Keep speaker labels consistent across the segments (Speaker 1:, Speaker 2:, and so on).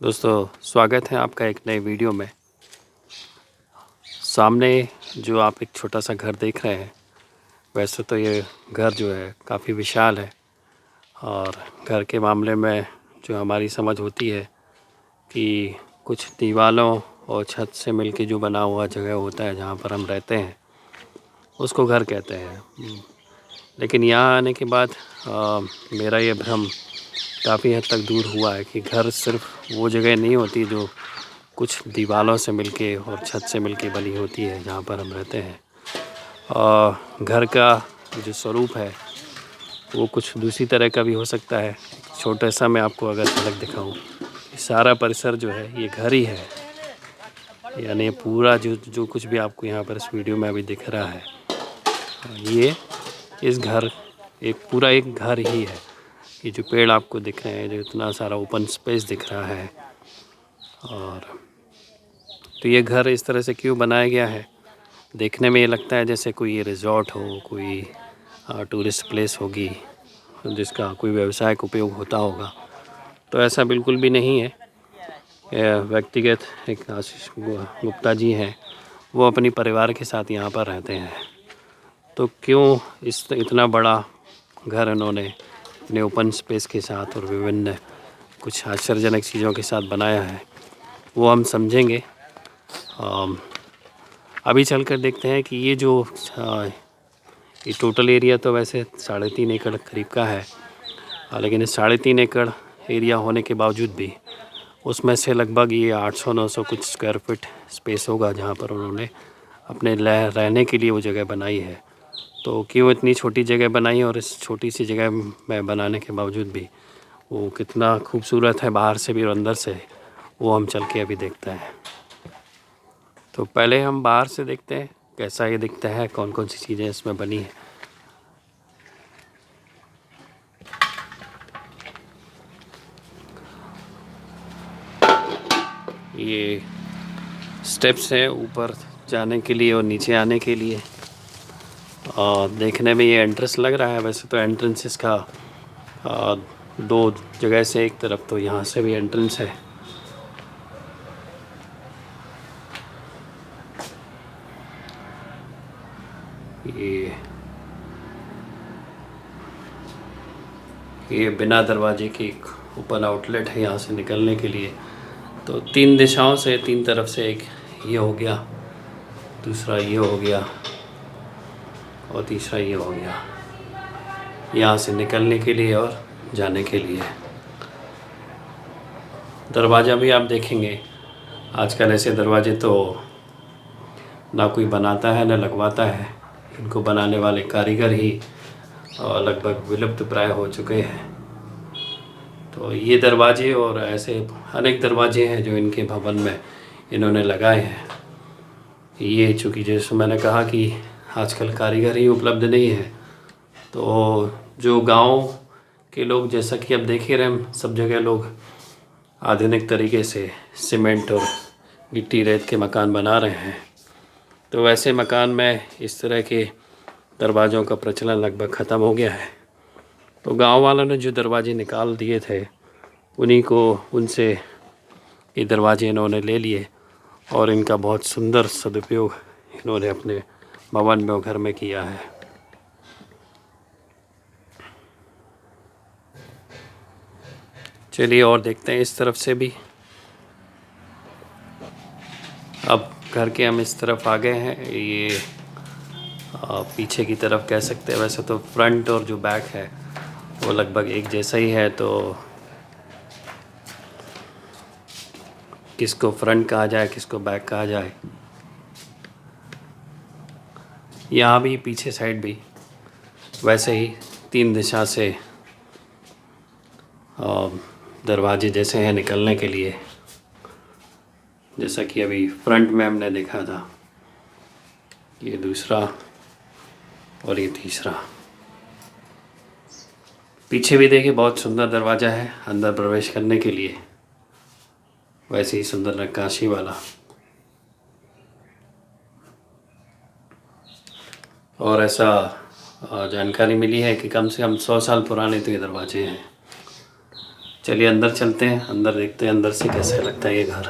Speaker 1: दोस्तों, स्वागत है आपका एक नए वीडियो में। सामने जो आप एक छोटा सा घर देख रहे हैं, वैसे तो ये घर जो है काफ़ी विशाल है। और घर के मामले में जो हमारी समझ होती है कि कुछ दीवारों और छत से मिलके जो बना हुआ जगह होता है जहाँ पर हम रहते हैं, उसको घर कहते हैं। लेकिन यहाँ आने के बाद मेरा ये भ्रम काफ़ी हद तक दूर हुआ है कि घर सिर्फ वो जगह नहीं होती जो कुछ दीवारों से मिलके और छत से मिलके बनी होती है जहाँ पर हम रहते हैं। और घर का जो स्वरूप है वो कुछ दूसरी तरह का भी हो सकता है। छोटा सा मैं आपको अगर झलक दिखाऊं, सारा परिसर जो है ये घर ही है। यानी पूरा जो जो कुछ भी आपको यहाँ पर इस वीडियो में अभी दिख रहा है, ये इस घर एक घर ही है। ये जो पेड़ आपको दिख रहे हैं, जो इतना सारा ओपन स्पेस दिख रहा है, और तो ये घर इस तरह से क्यों बनाया गया है, देखने में ये लगता है जैसे कोई ये रिज़ॉर्ट हो, कोई टूरिस्ट प्लेस होगी जिसका कोई व्यवसायिक उपयोग होता होगा। तो ऐसा बिल्कुल भी नहीं है। व्यक्तिगत एक आशीष गुप्ता जी हैं, वो अपनी परिवार के साथ यहाँ पर रहते हैं। तो क्यों इतना बड़ा घर इन्होंने अपने ओपन स्पेस के साथ और विभिन्न कुछ आश्चर्यजनक चीज़ों के साथ बनाया है, वो हम समझेंगे। अभी चलकर देखते हैं कि ये जो ये टोटल एरिया तो वैसे 3.5 एकड़ करीब का है, लेकिन इस 3.5 एकड़ एरिया होने के बावजूद भी उसमें से लगभग ये 800-900 कुछ स्क्वायर फीट स्पेस होगा जहाँ पर उन्होंने अपने रहने के लिए वो जगह बनाई है। तो क्यों इतनी छोटी जगह बनाई, और इस छोटी सी जगह में बनाने के बावजूद भी वो कितना खूबसूरत है बाहर से भी और अंदर से, वो हम चल के अभी देखते हैं। तो पहले हम बाहर से देखते हैं कैसा ये दिखता है, कौन कौन सी चीज़ें इसमें बनी हैं। ये स्टेप्स हैं ऊपर जाने के लिए और नीचे आने के लिए। और देखने में ये एंट्रेंस लग रहा है। वैसे तो एंट्रेंस इसका दो जगह से, एक तरफ तो यहाँ से भी एंट्रेंस है। ये बिना दरवाजे के एक ओपन आउटलेट है यहाँ से निकलने के लिए। तो 3 दिशाओं से, 3 तरफ से, एक ये हो गया, दूसरा ये हो गया और तीसरा ये हो गया, यहाँ से निकलने के लिए और जाने के लिए। दरवाज़ा भी आप देखेंगे, आजकल ऐसे दरवाजे तो ना कोई बनाता है ना लगवाता है। इनको बनाने वाले कारीगर ही लगभग विलुप्त प्राय हो चुके हैं। तो ये दरवाजे और ऐसे अनेक दरवाजे हैं जो इनके भवन में इन्होंने लगाए हैं। ये चूँकि जैसे मैंने कहा कि आजकल कारीगर ही उपलब्ध नहीं है, तो जो गांव के लोग, जैसा कि अब देख ही रहे हैं, सब जगह लोग आधुनिक तरीके से सीमेंट और गिट्टी रेत के मकान बना रहे हैं। तो वैसे मकान में इस तरह के दरवाज़ों का प्रचलन लगभग ख़त्म हो गया है। तो गांव वालों ने जो दरवाजे निकाल दिए थे, उनसे ये दरवाजे इन्होंने ले लिए और इनका बहुत सुंदर सदुपयोग इन्होंने अपने भवन में और घर में किया है। चलिए और देखते हैं इस तरफ से भी। अब घर के हम इस तरफ आ गए हैं। ये पीछे की तरफ कह सकते हैं। वैसे तो फ्रंट और जो बैक है वो लगभग एक जैसा ही है, तो किसको फ्रंट कहा जाए, किसको बैक कहा जाए। यहाँ भी पीछे साइड भी वैसे ही 3 दिशा से दरवाजे जैसे हैं निकलने के लिए, जैसा कि अभी फ्रंट में हमने देखा था। ये दूसरा और ये तीसरा। पीछे भी देखिए, बहुत सुंदर दरवाज़ा है अंदर प्रवेश करने के लिए, वैसे ही सुंदर नक्काशी वाला। और ऐसा जानकारी मिली है कि कम से कम 100 साल पुराने तो ये दरवाजे हैं। चलिए अंदर चलते हैं, अंदर देखते हैं अंदर से कैसा लगता है ये घर।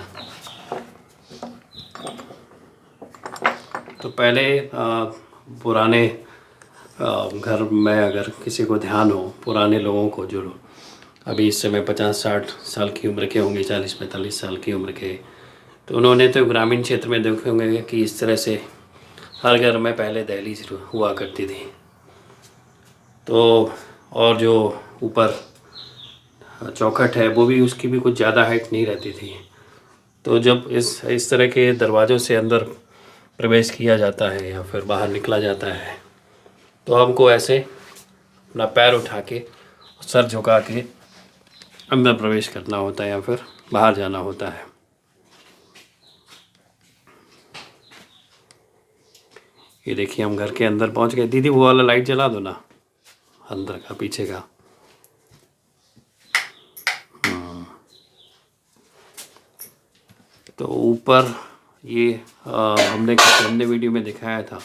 Speaker 1: तो पहले पुराने घर में अगर किसी को ध्यान हो, पुराने लोगों को जो अभी इस समय 50-60 साल की उम्र के होंगे, 40-45 साल की उम्र के, तो उन्होंने तो ग्रामीण क्षेत्र में देखे होंगे कि इस तरह से हर घर में पहले दहलीज हुआ करती थी। तो और जो ऊपर चौखट है वो भी, उसकी भी कुछ ज़्यादा हाइट नहीं रहती थी। तो जब इस तरह के दरवाज़ों से अंदर प्रवेश किया जाता है या फिर बाहर निकला जाता है, तो हमको ऐसे अपना पैर उठा के, सर झुका के अंदर प्रवेश करना होता है या फिर बाहर जाना होता है। ये देखिए हम घर के अंदर पहुंच गए। दीदी वो वाला लाइट जला दो ना, अंदर का, पीछे का। तो ऊपर ये हमने वीडियो में दिखाया था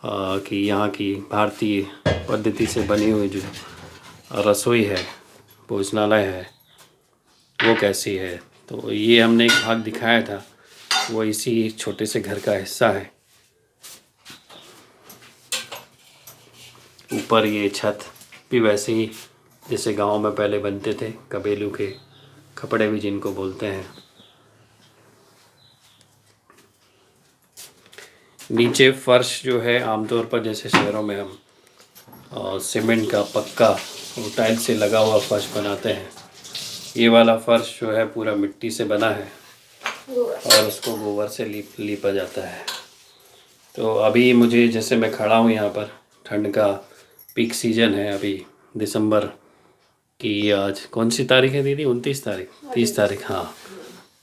Speaker 1: कि यहाँ की भारतीय पद्धति से बनी हुई जो रसोई है, भोजनालय है, वो कैसी है। तो ये हमने एक भाग दिखाया था, वो इसी छोटे से घर का हिस्सा है। ऊपर ये छत भी वैसे ही जैसे गांव में पहले बनते थे, कबेलू के कपड़े भी जिनको बोलते हैं। नीचे फर्श जो है आमतौर पर जैसे शहरों में हम सीमेंट का पक्का टाइल से लगा हुआ फर्श बनाते हैं, ये वाला फर्श जो है पूरा मिट्टी से बना है और उसको गोबर से लीपा जाता है। तो अभी मुझे, जैसे मैं खड़ा हूँ यहाँ पर, ठंड का पीक सीजन है अभी, दिसंबर की आज कौन सी तारीख है दीदी? 29 तारीख, 30 तारीख, हाँ।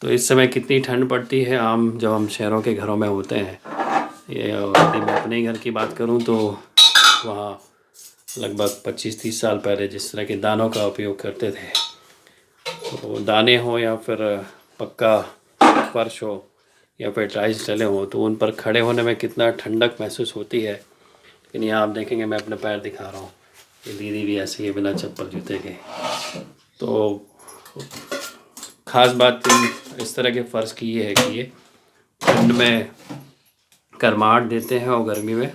Speaker 1: तो इस समय कितनी ठंड पड़ती है आम जब हम शहरों के घरों में होते हैं। ये यदि मैं अपने ही घर की बात करूं तो वहाँ लगभग 25-30 साल पहले जिस तरह के दानों का उपयोग करते थे, तो दाने हो या फिर पक्का फर्श हो या फिर टाइल्स डले हों, तो उन पर खड़े होने में कितना ठंडक महसूस होती है। लेकिन यहाँ आप देखेंगे, मैं अपने पैर दिखा रहा हूँ, ये दीदी भी ऐसे ही बिना चप्पल जूते के। तो ख़ास बात इस तरह के फ़र्श की ये है कि ये ठंड में गर्माहट देते हैं और गर्मी में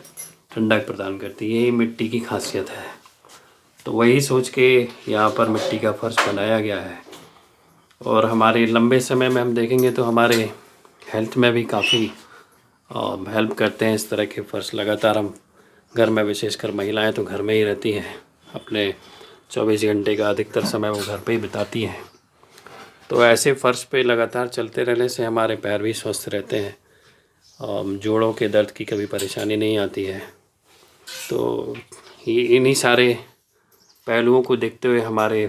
Speaker 1: ठंडक प्रदान करती है। यही मिट्टी की खासियत है। तो वही सोच के यहाँ पर मिट्टी का फर्श बनाया गया है। और हमारे लंबे समय में हम देखेंगे तो हमारे हेल्थ में भी काफ़ी हेल्प करते हैं इस तरह के फ़र्श। लगातार हम घर में, विशेषकर महिलाएं तो घर में ही रहती हैं, अपने 24 घंटे का अधिकतर समय वो घर पे ही बिताती हैं। तो ऐसे फ़र्श पे लगातार चलते रहने से हमारे पैर भी स्वस्थ रहते हैं, जोड़ों के दर्द की कभी परेशानी नहीं आती है। तो इन्हीं सारे पहलुओं को देखते हुए हमारे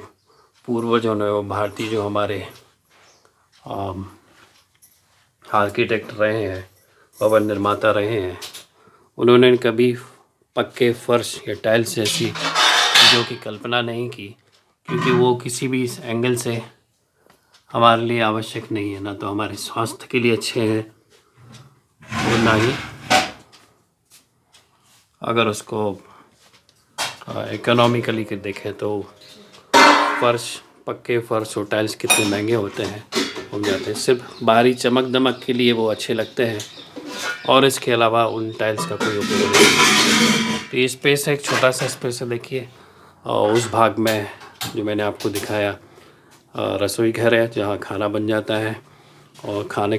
Speaker 1: पूर्वजों ने, भारतीय जो हमारे आर्किटेक्ट रहे हैं, भवन निर्माता रहे हैं, उन्होंने कभी पक्के फर्श या टाइल्स जैसी चीज़ों की कल्पना नहीं की, क्योंकि वो किसी भी एंगल से हमारे लिए आवश्यक नहीं है। ना तो हमारे स्वास्थ्य के लिए अच्छे हैं और ना ही अगर उसको इकोनॉमिकली के देखें तो फर्श, पक्के फर्श और टाइल्स कितने महंगे होते हैं, हो जाते हैं। सिर्फ बाहरी चमक दमक के लिए वो अच्छे लगते हैं और इसके अलावा उन टाइल्स का कोई उपयोग नहीं। तो ये स्पेस है, एक छोटा सा स्पेस है, देखिए। और उस भाग में जो मैंने आपको दिखाया रसोई घर है, जहाँ खाना बन जाता है और खाने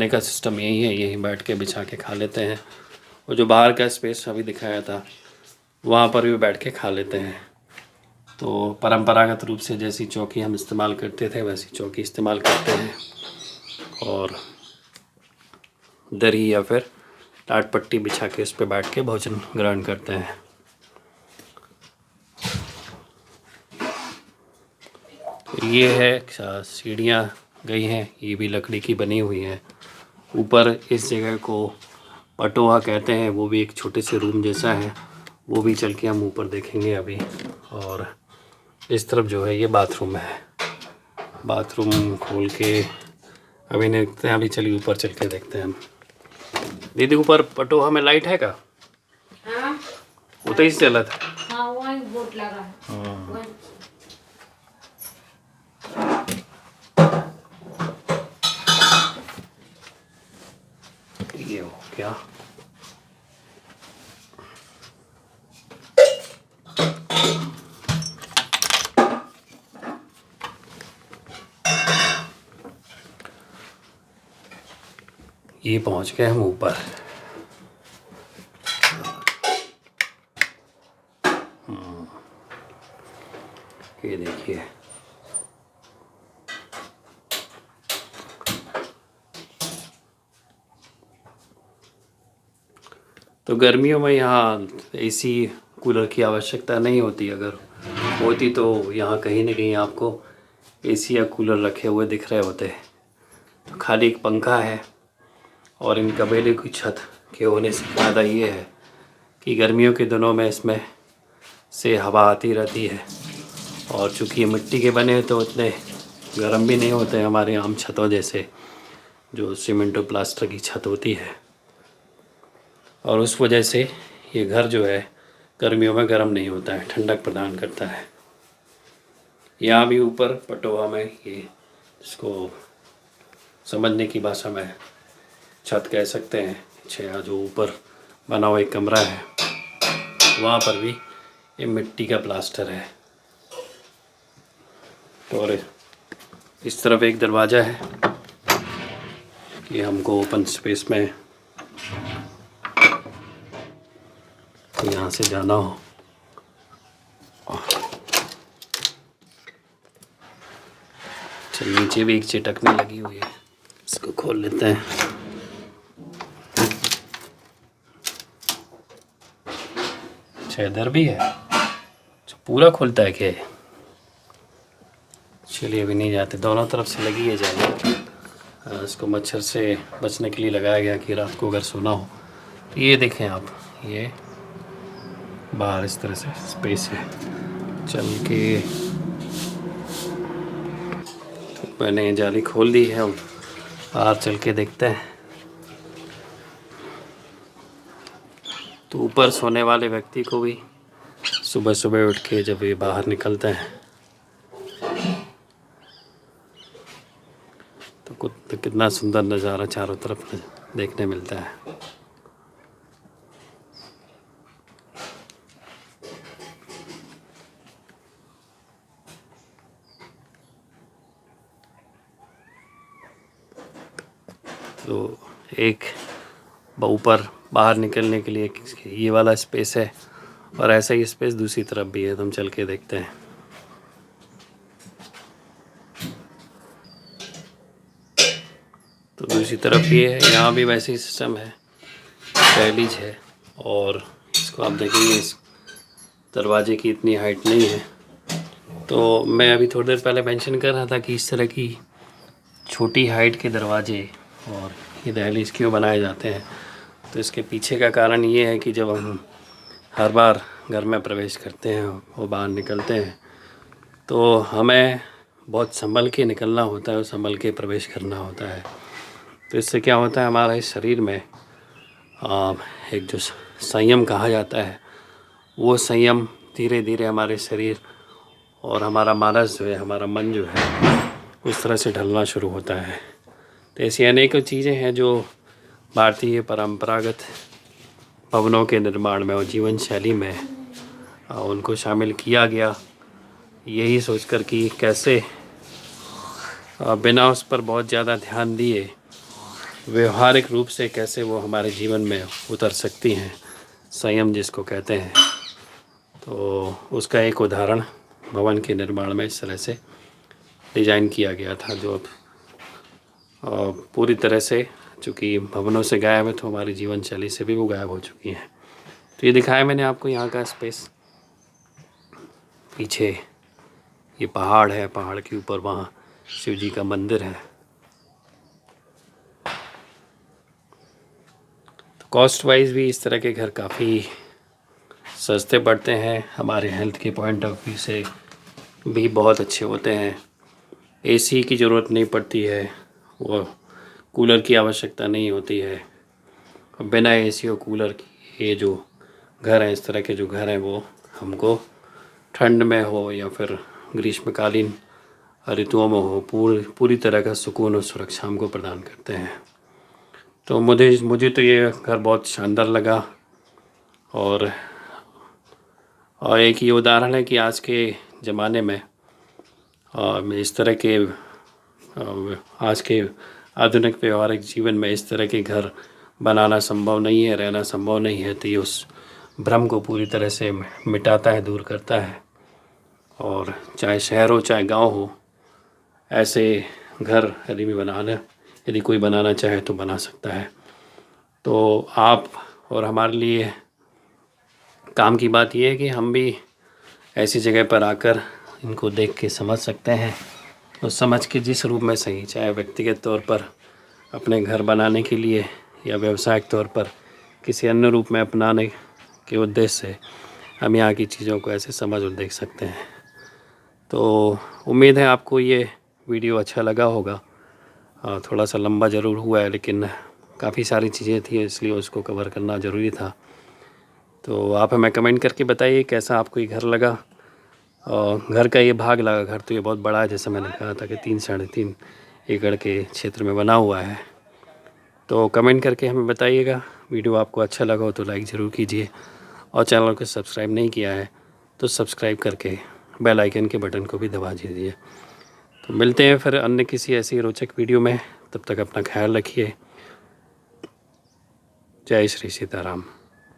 Speaker 1: का सिस्टम यही है, यहीं बैठ के बिछा के खा लेते हैं। और जो बाहर का स्पेस अभी दिखाया था, वहाँ पर भी बैठ के खा लेते हैं। तो परंपरागत रूप से जैसी चौकी हम इस्तेमाल करते थे वैसी चौकी इस्तेमाल करते हैं और दरी या फिर टाट पट्टी बिछा के उस पर बैठ के भोजन ग्रहण करते हैं। तो ये है, सीढ़ियाँ गई हैं, ये भी लकड़ी की बनी हुई है। ऊपर इस जगह को पटोहा कहते हैं, वो भी एक छोटे से रूम जैसा है, वो भी चल के हम ऊपर देखेंगे अभी। और इस तरफ जो है ये बाथरूम है, बाथरूम खोल के अभी नहीं देखते हैं, अभी चलिए ऊपर चल के देखते हैं हम। दीदी ऊपर पटोहा में लाइट है का? हाँ, उतना ही चला था।
Speaker 2: हाँ, वहीं बोर्ड लगा है।
Speaker 1: हाँ, गया। ये पहुंच गए हम ऊपर। ये देखिए, तो गर्मियों में यहाँ एसी कूलर की आवश्यकता नहीं होती। अगर होती तो यहाँ कहीं ना कहीं आपको एसी या कूलर रखे हुए दिख रहे होते। तो खाली एक पंखा है और इन कबेले की छत के होने से फ़ायदा ये है कि गर्मियों के दिनों में इसमें से हवा आती रहती है। और चूँकि ये मिट्टी के बने तो इतने गर्म भी नहीं होते हमारे आम छतों जैसे, जो सीमेंट और प्लास्टर की छत होती है। और उस वजह से ये घर जो है गर्मियों में गर्म नहीं होता है, ठंडक प्रदान करता है। यहाँ भी ऊपर पटोवा में, ये इसको समझने की भाषा में छत कह सकते हैं, छः जो ऊपर बना हुआ एक कमरा है, वहाँ पर भी ये मिट्टी का प्लास्टर है। और इस तरफ एक दरवाज़ा है कि हमको ओपन स्पेस में तो यहाँ से जाना हो। चल, नीचे भी एक चिटकने लगी हुई है, इसको खोल लेते हैं। अच्छा, इधर भी है, पूरा खुलता है क्या? चलिए अभी नहीं जाते, दोनों तरफ से लगी है जाली। इसको मच्छर से बचने के लिए लगाया गया कि रात को अगर सोना हो तो ये देखें आप, ये बाहर इस तरह से स्पेस है। चल के तो मैंने जाली खोल दी है, अब बाहर चल के देखते हैं। तो ऊपर सोने वाले व्यक्ति को भी सुबह सुबह उठ के जब ये बाहर निकलते हैं तो कितना सुंदर नज़ारा चारों तरफ देखने मिलता है। तो एक ऊपर बाहर निकलने के लिए ये वाला स्पेस है और ऐसा ही स्पेस दूसरी तरफ भी है, तो हम चल के देखते हैं। तो दूसरी तरफ ये है, यहाँ भी वैसे ही सिस्टम है, दहलीज है। और इसको आप देखेंगे, इस दरवाजे की इतनी हाइट नहीं है। तो मैं अभी थोड़ी देर पहले मेंशन कर रहा था कि इस तरह की छोटी हाइट के दरवाजे और ये दहलीज क्यों बनाए जाते हैं। तो इसके पीछे का कारण ये है कि जब हम हर बार घर में प्रवेश करते हैं और बाहर निकलते हैं तो हमें बहुत संभल के निकलना होता है और संभल के प्रवेश करना होता है। तो इससे क्या होता है, हमारा इस शरीर में एक जो संयम कहा जाता है, वो संयम धीरे धीरे हमारे शरीर और हमारा मानस जो है, हमारा मन जो है, उस तरह से ढलना शुरू होता है। तो ऐसी अनेकों चीज़ें हैं जो भारतीय परंपरागत भवनों के निर्माण में और जीवन शैली में उनको शामिल किया गया, यही सोचकर कि कैसे बिना उस पर बहुत ज़्यादा ध्यान दिए व्यवहारिक रूप से कैसे वो हमारे जीवन में उतर सकती हैं, संयम जिसको कहते हैं। तो उसका एक उदाहरण भवन के निर्माण में इस तरह से डिज़ाइन किया गया था, जो अब पूरी तरह से चूँकि भवनों से गायब है तो हमारी जीवन शैली से भी वो गायब हो चुकी हैं। तो ये दिखाया मैंने आपको यहाँ का स्पेस। पीछे ये पहाड़ है, पहाड़ के ऊपर वहाँ शिव जी का मंदिर है। तो कॉस्ट वाइज भी इस तरह के घर काफ़ी सस्ते पड़ते हैं, हमारे हेल्थ के पॉइंट ऑफ व्यू से भी बहुत अच्छे होते हैं। एसी की ज़रूरत नहीं पड़ती है, वो कूलर की आवश्यकता नहीं होती है। बिना एसी और कूलर की ये जो घर हैं, इस तरह के जो घर हैं, वो हमको ठंड में हो या फिर ग्रीष्मकालीन ऋतुओं में हो, पूरी तरह का सुकून और सुरक्षा हमको प्रदान करते हैं। तो मुझे तो ये घर बहुत शानदार लगा। और एक ये उदाहरण है कि आज के ज़माने में इस तरह के आज के आधुनिक व्यवहारिक जीवन में इस तरह के घर बनाना संभव नहीं है, रहना संभव नहीं है। तो ये उस भ्रम को पूरी तरह से मिटाता है, दूर करता है। और चाहे शहर हो चाहे गांव हो, ऐसे घर यदि कोई बनाना चाहे तो बना सकता है। तो आप और हमारे लिए काम की बात यह है कि हम भी ऐसी जगह पर आकर इनको देख के समझ सकते हैं, और समझ के जिस रूप में सही, चाहे व्यक्तिगत तौर पर अपने घर बनाने के लिए या व्यावसायिक तौर पर किसी अन्य रूप में अपनाने के उद्देश्य से, हम यहाँ की चीज़ों को ऐसे समझ और देख सकते हैं। तो उम्मीद है आपको ये वीडियो अच्छा लगा होगा। थोड़ा सा लंबा ज़रूर हुआ है, लेकिन काफ़ी सारी चीज़ें थी इसलिए उसको कवर करना ज़रूरी था। तो आप हमें कमेंट करके बताइए कैसा आपको ये घर लगा, और घर का ये भाग लगा। घर तो ये बहुत बड़ा है, जैसे मैंने कहा था कि 3-3.5 एकड़ के क्षेत्र में बना हुआ है। तो कमेंट करके हमें बताइएगा। वीडियो आपको अच्छा लगा हो तो लाइक ज़रूर कीजिए, और चैनल को सब्सक्राइब नहीं किया है तो सब्सक्राइब करके बेल आइकन के बटन को भी दबा दीजिए। तो मिलते हैं फिर अन्य किसी ऐसी रोचक वीडियो में। तब तक अपना ख्याल रखिए। जय श्री सीताराम।